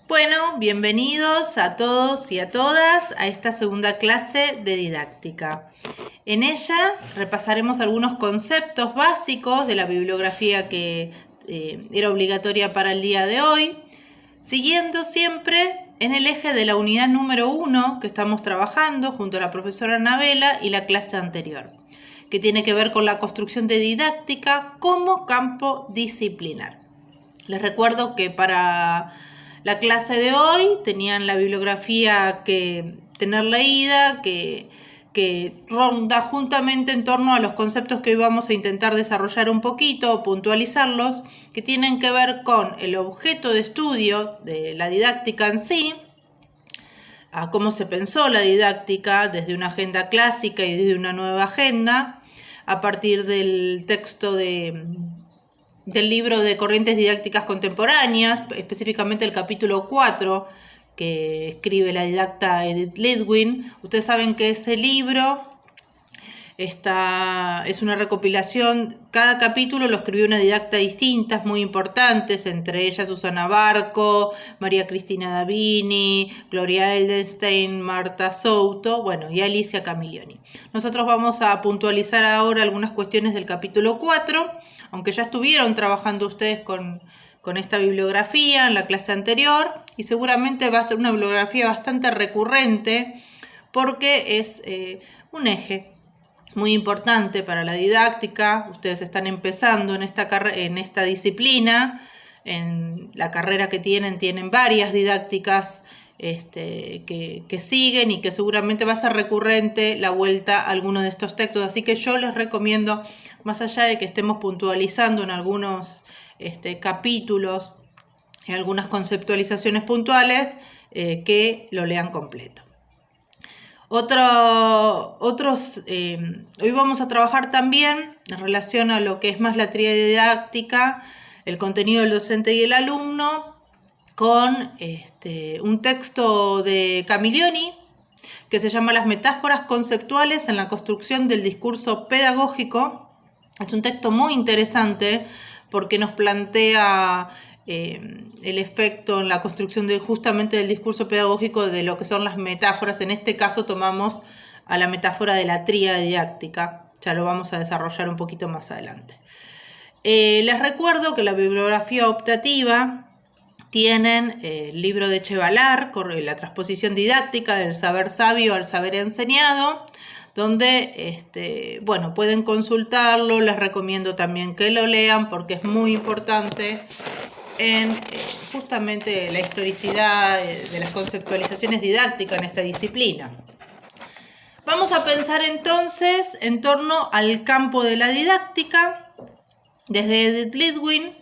Bueno, bienvenidos a todos y a todas a esta segunda clase de didáctica. En ella repasaremos algunos conceptos básicos de la bibliografía que era obligatoria para el día de hoy, siguiendo siempre en el eje de la unidad número 1 que estamos trabajando junto a la profesora Anabela y la clase anterior, que tiene que ver con la construcción de didáctica como campo disciplinar. Les recuerdo que para la clase de hoy tenían la bibliografía que tener leída, que ronda juntamente en torno a los conceptos que hoy vamos a intentar desarrollar un poquito, puntualizarlos, que tienen que ver con el objeto de estudio de la didáctica en sí, a cómo se pensó la didáctica desde una agenda clásica y desde una nueva agenda, a partir del texto del libro de Corrientes Didácticas Contemporáneas, específicamente el capítulo 4, que escribe la didacta Edith Lidwin. Ustedes saben que ese libro es una recopilación, cada capítulo lo escribió una didacta distinta, muy importantes, entre ellas Susana Barco, María Cristina Davini, Gloria Eldenstein, Marta Souto, y Alicia Camillioni. Nosotros vamos a puntualizar ahora algunas cuestiones del capítulo 4, aunque ya estuvieron trabajando ustedes con esta bibliografía en la clase anterior, y seguramente va a ser una bibliografía bastante recurrente porque es un eje muy importante para la didáctica. Ustedes están empezando en esta disciplina, en la carrera que tienen varias didácticas que siguen y que seguramente va a ser recurrente la vuelta a alguno de estos textos. Así que yo les recomiendo, más allá de que estemos puntualizando en algunos capítulos, en algunas conceptualizaciones puntuales, que lo lean completo. Hoy vamos a trabajar también en relación a lo que es más la tríada didáctica, el contenido del docente y el alumno, con un texto de Camillioni que se llama Las metáforas conceptuales en la construcción del discurso pedagógico. Es un texto muy interesante porque nos plantea el efecto en la construcción justamente del discurso pedagógico de lo que son las metáforas. En este caso tomamos a la metáfora de la tríada didáctica. Ya lo vamos a desarrollar un poquito más adelante. Les recuerdo que la bibliografía optativa tienen el libro de Chevalar, la transposición didáctica del saber sabio al saber enseñado, donde pueden consultarlo. Les recomiendo también que lo lean porque es muy importante en justamente la historicidad de las conceptualizaciones didácticas en esta disciplina. Vamos a pensar entonces en torno al campo de la didáctica. Desde Edith Lidwin,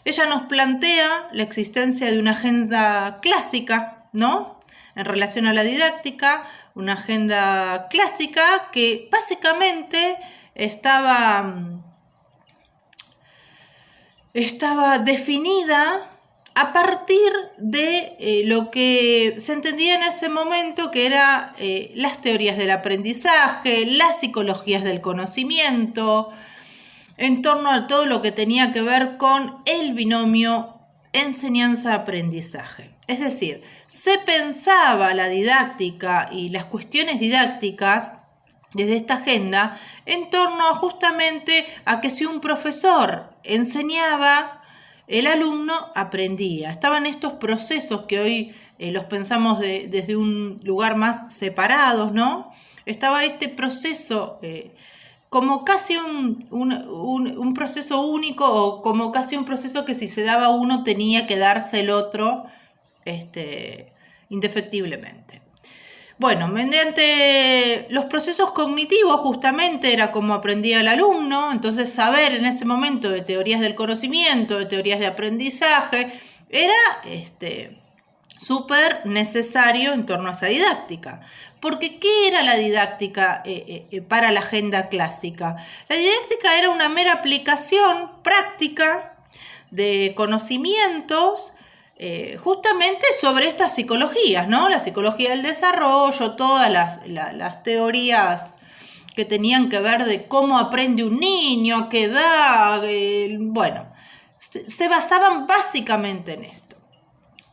ella nos plantea la existencia de una agenda clásica, ¿no?, en relación a la didáctica, una agenda clásica que básicamente estaba definida a partir de lo que se entendía en ese momento, que eran las teorías del aprendizaje, las psicologías del conocimiento, en torno a todo lo que tenía que ver con el binomio enseñanza-aprendizaje. Es decir, se pensaba la didáctica y las cuestiones didácticas desde esta agenda en torno justamente a que si un profesor enseñaba, el alumno aprendía. Estaban estos procesos que hoy los pensamos desde un lugar más separados, ¿no? Estaba este proceso como casi un proceso único, o como casi un proceso que si se daba uno tenía que darse el otro indefectiblemente. Mediante los procesos cognitivos justamente era como aprendía el alumno. Entonces saber en ese momento de teorías del conocimiento, de teorías de aprendizaje, era súper necesario en torno a esa didáctica. Porque ¿qué era la didáctica para la agenda clásica? La didáctica era una mera aplicación práctica de conocimientos justamente sobre estas psicologías, ¿no? La psicología del desarrollo, todas las teorías que tenían que ver de cómo aprende un niño, a qué edad, se basaban básicamente en esto.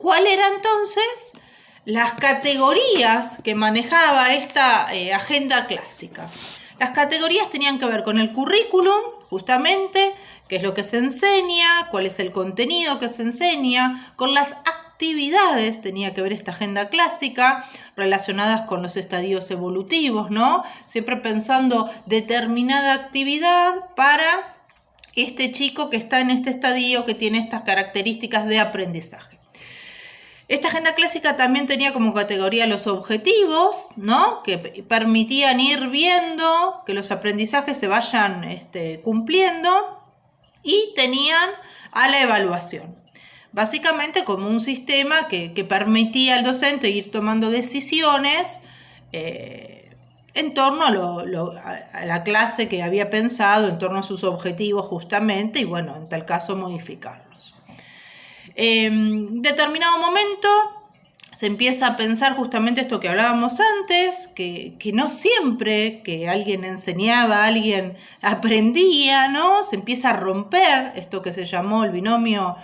¿Cuál era entonces las categorías que manejaba esta agenda clásica? Las categorías tenían que ver con el currículum, justamente, qué es lo que se enseña, cuál es el contenido que se enseña, con las actividades, tenía que ver esta agenda clásica, relacionadas con los estadios evolutivos, ¿no? Siempre pensando determinada actividad para este chico que está en este estadio, que tiene estas características de aprendizaje. Esta agenda clásica también tenía como categoría los objetivos, ¿no? Que permitían ir viendo que los aprendizajes se vayan cumpliendo, y tenían a la evaluación. Básicamente como un sistema que permitía al docente ir tomando decisiones en torno a la clase que había pensado, en torno a sus objetivos justamente, y bueno, en tal caso modificarlos. En determinado momento se empieza a pensar justamente esto que hablábamos antes, que no siempre que alguien enseñaba, alguien aprendía, ¿no? Se empieza a romper esto que se llamó el binomio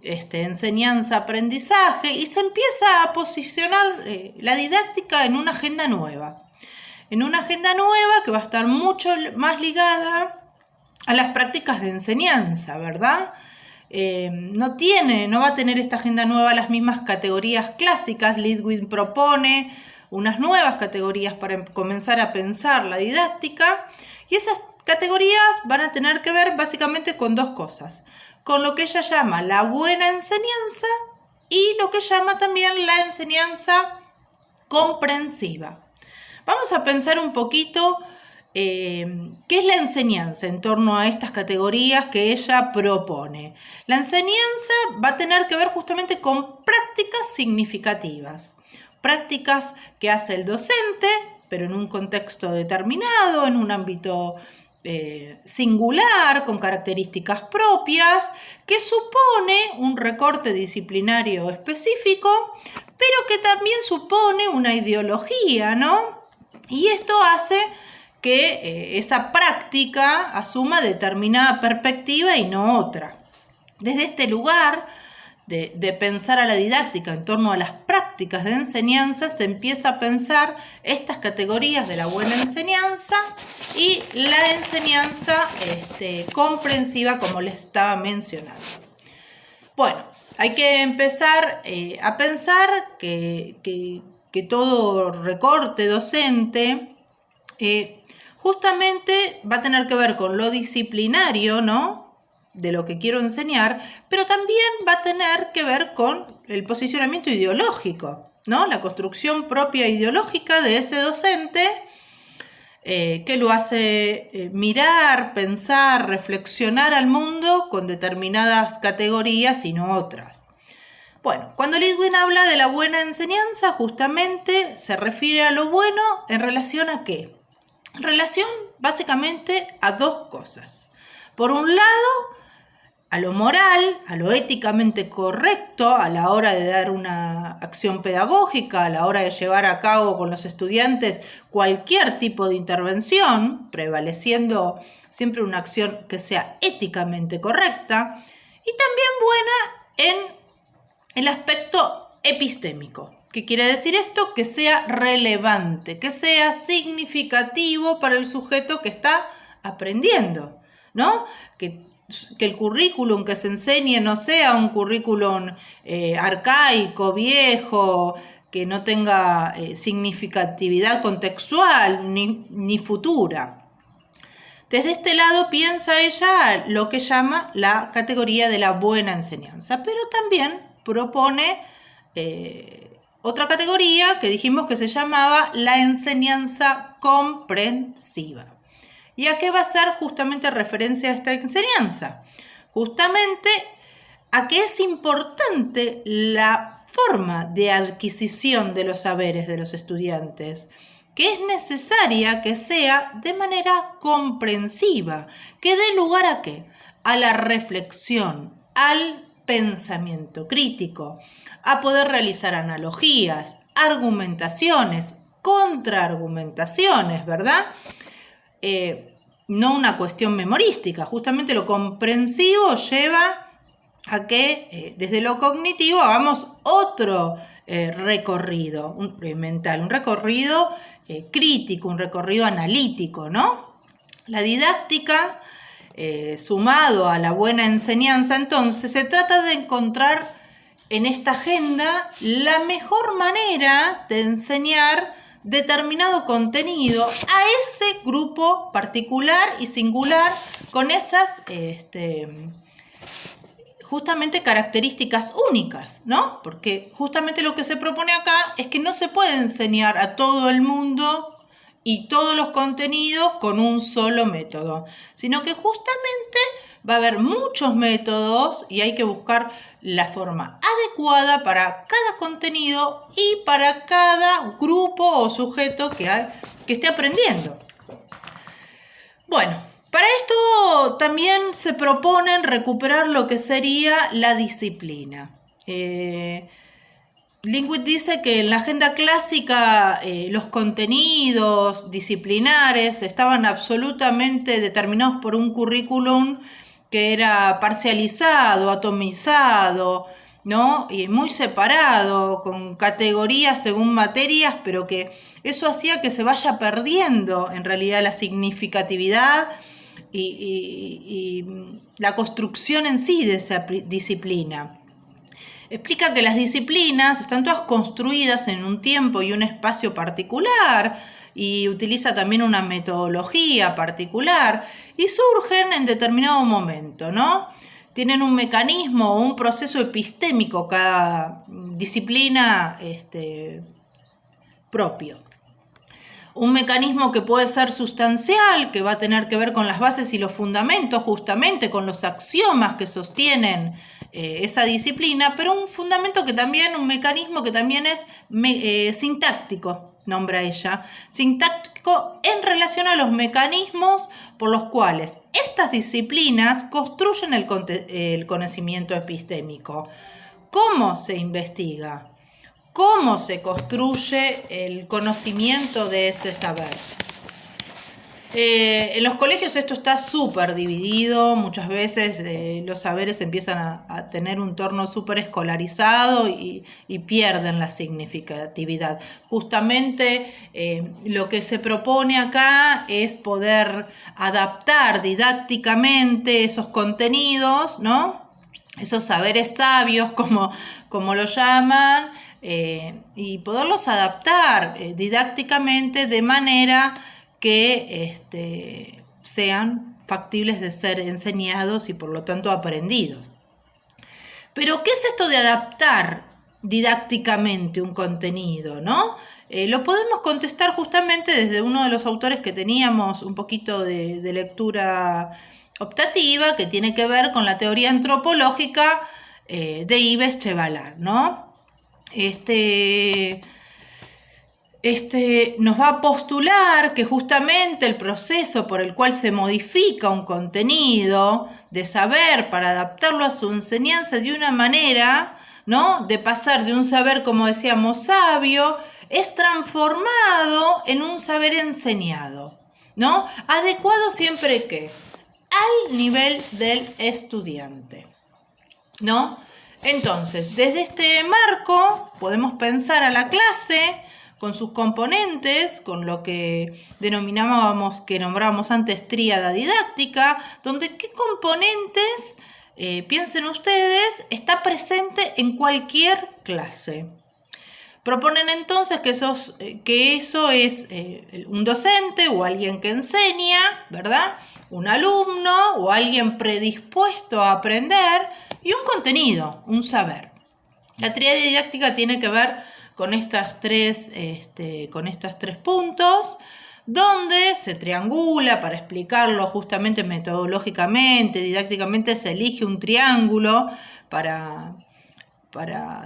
enseñanza-aprendizaje, y se empieza a posicionar la didáctica en una agenda nueva. En una agenda nueva que va a estar mucho más ligada a las prácticas de enseñanza, ¿verdad? No va a tener esta agenda nueva las mismas categorías clásicas. Lidwin propone unas nuevas categorías para comenzar a pensar la didáctica, y esas categorías van a tener que ver básicamente con dos cosas: con lo que ella llama la buena enseñanza y lo que llama también la enseñanza comprensiva. Vamos a pensar un poquito qué es la enseñanza en torno a estas categorías que ella propone. La enseñanza va a tener que ver justamente con prácticas significativas, prácticas que hace el docente, pero en un contexto determinado, en un ámbito singular, con características propias, que supone un recorte disciplinario específico, pero que también supone una ideología, ¿no? Y esto hace que esa práctica asuma determinada perspectiva y no otra. Desde este lugar de pensar a la didáctica en torno a las prácticas de enseñanza, se empieza a pensar estas categorías de la buena enseñanza y la enseñanza comprensiva, como les estaba mencionando. Bueno, hay que empezar a pensar que todo recorte docente justamente va a tener que ver con lo disciplinario, ¿no?, de lo que quiero enseñar, pero también va a tener que ver con el posicionamiento ideológico, ¿no?, la construcción propia ideológica de ese docente, que lo hace mirar, pensar, reflexionar al mundo con determinadas categorías y no otras. Bueno, cuando Lidwin habla de la buena enseñanza, justamente se refiere a lo bueno en relación a ¿qué? En relación básicamente a dos cosas. Por un lado, a lo moral, a lo éticamente correcto a la hora de dar una acción pedagógica, a la hora de llevar a cabo con los estudiantes cualquier tipo de intervención, prevaleciendo siempre una acción que sea éticamente correcta, y también buena en el aspecto epistémico. ¿Qué quiere decir esto? Que sea relevante, que sea significativo para el sujeto que está aprendiendo, ¿no? Que el currículum que se enseñe no sea un currículum arcaico, viejo, que no tenga significatividad contextual ni futura. Desde este lado piensa ella lo que llama la categoría de la buena enseñanza, pero también propone otra categoría que dijimos que se llamaba la enseñanza comprensiva. ¿Y a qué va a ser justamente referencia a esta enseñanza? Justamente a que es importante la forma de adquisición de los saberes de los estudiantes, que es necesaria que sea de manera comprensiva, que dé lugar ¿a qué? A la reflexión, al pensamiento crítico, a poder realizar analogías, argumentaciones, contraargumentaciones, ¿verdad? No una cuestión memorística. Justamente lo comprensivo lleva a que desde lo cognitivo hagamos otro recorrido mental, un recorrido crítico, un recorrido analítico, ¿no? La didáctica, sumado a la buena enseñanza, entonces, se trata de encontrar en esta agenda la mejor manera de enseñar determinado contenido a ese grupo particular y singular con esas justamente características únicas, ¿no? Porque justamente lo que se propone acá es que no se puede enseñar a todo el mundo y todos los contenidos con un solo método, sino que justamente va a haber muchos métodos y hay que buscar la forma adecuada para cada contenido y para cada grupo o sujeto que esté aprendiendo. Bueno, para esto también se proponen recuperar lo que sería la disciplina. Lingwit dice que en la agenda clásica los contenidos disciplinares estaban absolutamente determinados por un currículum que era parcializado, atomizado, ¿no? Y muy separado, con categorías según materias, pero que eso hacía que se vaya perdiendo en realidad la significatividad y la construcción en sí de esa disciplina. Explica que las disciplinas están todas construidas en un tiempo y un espacio particular y utiliza también una metodología particular y surgen en determinado momento, ¿no? Tienen un mecanismo o un proceso epistémico cada disciplina propio. Un mecanismo que puede ser sustancial, que va a tener que ver con las bases y los fundamentos, justamente con los axiomas que sostienen esa disciplina, pero un mecanismo que también es sintáctico, nombra ella, sintáctico en relación a los mecanismos por los cuales estas disciplinas construyen el conocimiento epistémico. ¿Cómo se investiga? ¿Cómo se construye el conocimiento de ese saber? En los colegios esto está súper dividido, muchas veces los saberes empiezan a tener un torno súper escolarizado y pierden la significatividad. Justamente lo que se propone acá es poder adaptar didácticamente esos contenidos, ¿no? Esos saberes sabios, como lo llaman, y poderlos adaptar didácticamente de manera que sean factibles de ser enseñados y por lo tanto aprendidos. Pero, ¿qué es esto de adaptar didácticamente un contenido, ¿no? Lo podemos contestar justamente desde uno de los autores que teníamos un poquito de lectura optativa, que tiene que ver con la teoría antropológica de Yves Chevalard, ¿no? Nos va a postular que justamente el proceso por el cual se modifica un contenido de saber para adaptarlo a su enseñanza de una manera, ¿no? De pasar de un saber, como decíamos, sabio, es transformado en un saber enseñado, ¿no? Adecuado siempre que al nivel del estudiante, ¿no? Entonces, desde este marco podemos pensar a la clase con sus componentes, con lo que nombrábamos antes tríada didáctica, donde qué componentes, piensen ustedes, está presente en cualquier clase. Proponen entonces que eso es un docente o alguien que enseña, ¿verdad? Un alumno o alguien predispuesto a aprender y un contenido, un saber. La tríada didáctica tiene que ver con estas tres puntos, donde se triangula para explicarlo justamente metodológicamente, didácticamente se elige un triángulo para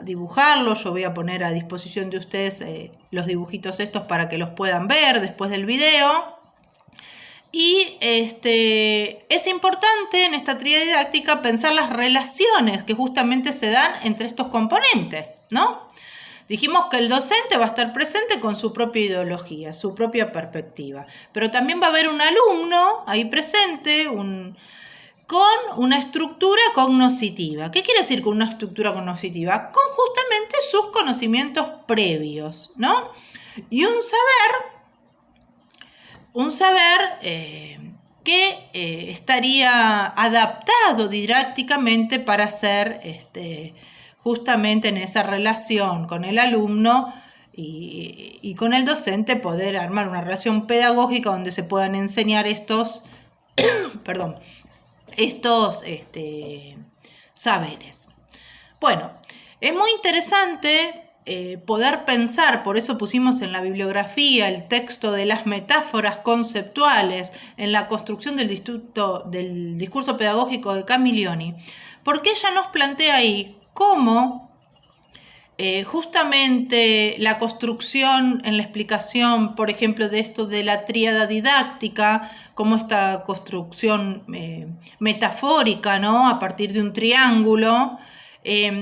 dibujarlo. Yo voy a poner a disposición de ustedes los dibujitos estos para que los puedan ver después del video. Y es importante en esta tríada didáctica pensar las relaciones que justamente se dan entre estos componentes, ¿no? Dijimos que el docente va a estar presente con su propia ideología, su propia perspectiva, pero también va a haber un alumno ahí presente, con una estructura cognoscitiva. ¿Qué quiere decir con una estructura cognoscitiva? Con justamente sus conocimientos previos, ¿no? Y un saber que estaría adaptado didácticamente para ser justamente en esa relación con el alumno y con el docente, poder armar una relación pedagógica donde se puedan enseñar estos saberes. Bueno, es muy interesante poder pensar, por eso pusimos en la bibliografía el texto de las metáforas conceptuales en la construcción del discurso pedagógico de Camillioni, porque ella nos plantea ahí cómo justamente la construcción en la explicación, por ejemplo, de esto de la tríada didáctica, como esta construcción metafórica, ¿no? A partir de un triángulo,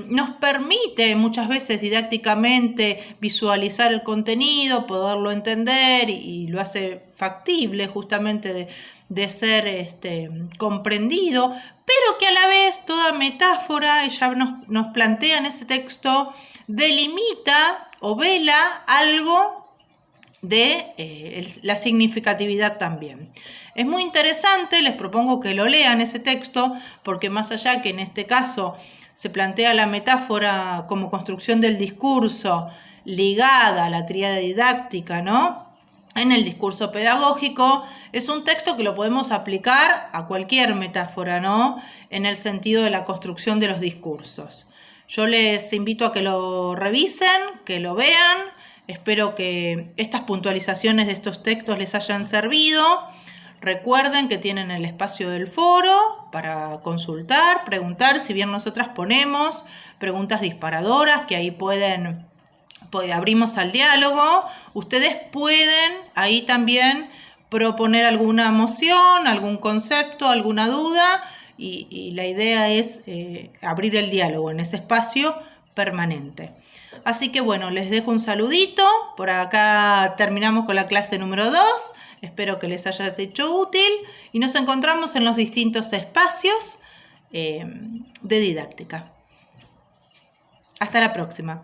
nos permite muchas veces didácticamente visualizar el contenido, poderlo entender y lo hace factible justamente de ser comprendido, pero que a la vez toda metáfora, ella nos plantea en ese texto, delimita o vela algo de la significatividad también. Es muy interesante, les propongo que lo lean ese texto, porque más allá que en este caso se plantea la metáfora como construcción del discurso ligada a la tríada didáctica, ¿no? En el discurso pedagógico, es un texto que lo podemos aplicar a cualquier metáfora, ¿no? En el sentido de la construcción de los discursos. Yo les invito a que lo revisen, que lo vean. Espero que estas puntualizaciones de estos textos les hayan servido. Recuerden que tienen el espacio del foro para consultar, preguntar, si bien nosotras ponemos preguntas disparadoras que ahí abrimos al diálogo, ustedes pueden ahí también proponer alguna moción, algún concepto, alguna duda, y la idea es abrir el diálogo en ese espacio permanente. Así que bueno, les dejo un saludito. Por acá terminamos con la clase número 2. Espero que les haya hecho útil y nos encontramos en los distintos espacios de didáctica. Hasta la próxima.